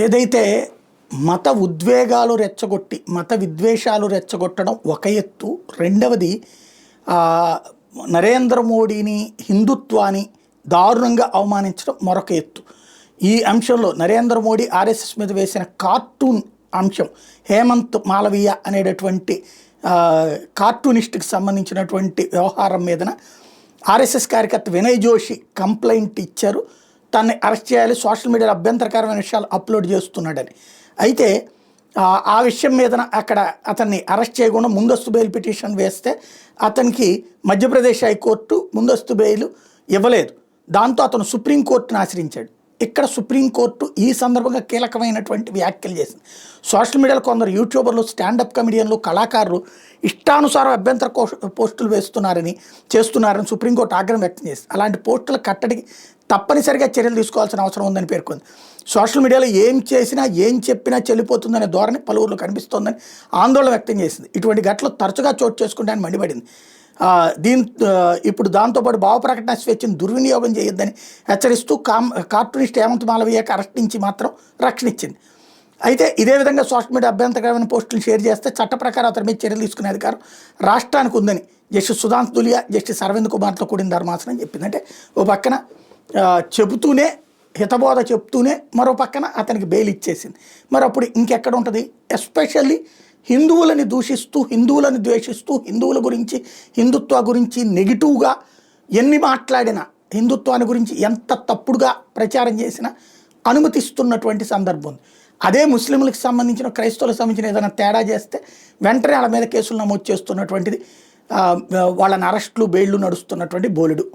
ఏదైతే మత ఉద్వేగాలు రెచ్చగొట్టి మత విద్వేషాలు రెచ్చగొట్టడం ఒక ఎత్తు, రెండవది నరేంద్ర మోడీని హిందుత్వాన్ని దారుణంగా అవమానించడం మరొక ఎత్తు. ఈ అంశంలో నరేంద్ర మోడీ ఆర్ఎస్ఎస్ మీద వేసిన కార్టూన్ అంశం, హేమంత్ మాలవీయ అనేటటువంటి కార్టూనిస్ట్కి సంబంధించినటువంటి వ్యవహారం మీదన ఆర్ఎస్ఎస్ కార్యకర్త వినయ్ జోషి కంప్లైంట్ ఇచ్చారు. తనని అరెస్ట్ చేయాలి, సోషల్ మీడియాలో అభ్యంతరకరమైన విషయాలు అప్లోడ్ చేస్తున్నాడని. అయితే ఆ విషయం మీద అక్కడ అతన్ని అరెస్ట్ చేయకుండా ముందస్తు బెయిల్ పిటిషన్ వేస్తే అతనికి మధ్యప్రదేశ్ హైకోర్టు ముందస్తు బెయిల్ ఇవ్వలేదు. దాంతో అతను సుప్రీంకోర్టును ఆశ్రయించాడు. ఇక్కడ సుప్రీంకోర్టు ఈ సందర్భంగా కీలకమైనటువంటి వ్యాఖ్యలు చేసింది. సోషల్ మీడియాలో కొందరు యూట్యూబర్లు, స్టాండప్ కమెడియన్లు, కళాకారులు ఇష్టానుసారం అభ్యంతర పోస్టులు చేస్తున్నారని సుప్రీంకోర్టు ఆగ్రహం వ్యక్తం చేసింది. అలాంటి పోస్టుల కట్టడికి తప్పనిసరిగా చర్యలు తీసుకోవాల్సిన అవసరం ఉందని పేర్కొంది. సోషల్ మీడియాలో ఏం చేసినా ఏం చెప్పినా చెల్లిపోతుందనే ధోరణి పలువురిలో కనిపిస్తోందని ఆందోళన వ్యక్తం చేసింది. ఇటువంటి ఘటనలు తరచుగా చోటు చేసుకుంటాయని మండిపడింది. ఇప్పుడు దాంతోపాటు భావ ప్రకటన స్వేచ్ఛను దుర్వినియోగం చేయొద్దని హెచ్చరిస్తూ కార్టూనిస్ట్ హేమంత్ మాలవీయకి అరెస్ట్ నుంచి మాత్రం రక్షణ ఇచ్చింది. అయితే ఇదే విధంగా సోషల్ మీడియా అభ్యంతరకరమైన పోస్టులు షేర్ చేస్తే చట్ట ప్రకారం అతని మీద చర్యలు తీసుకునే అధికారం రాష్ట్రానికి ఉందని జస్టిస్ సుధాంశు దులియా, జస్టిస్ అరవింద్ కుమార్తో కూడిన ధర్మాసనం చెప్పింది. అంటే ఓ పక్కన చెబుతూనే, హితబోధ చెప్తూనే మరో పక్కన అతనికి బెయిల్ ఇచ్చేసింది. మరి అప్పుడు ఇంకెక్కడ ఉంటుంది? ఎస్పెషల్లీ హిందువులని దూషిస్తూ, హిందువులను ద్వేషిస్తూ, హిందువుల గురించి, హిందుత్వ గురించి నెగిటివ్గా ఎన్ని మాట్లాడినా, హిందుత్వాన్ని గురించి ఎంత తప్పుడుగా ప్రచారం చేసినా అనుమతిస్తున్నటువంటి సందర్భం ఉంది. అదే ముస్లింలకు సంబంధించిన, క్రైస్తవులకు సంబంధించిన ఏదైనా తేడా చేస్తే వెంటనే వాళ్ళ మీద కేసులు నమోదు చేస్తున్నటువంటిది, వాళ్ళని అరెస్టులు, బెయిళ్ళు నడుస్తున్నటువంటి బోలెడు.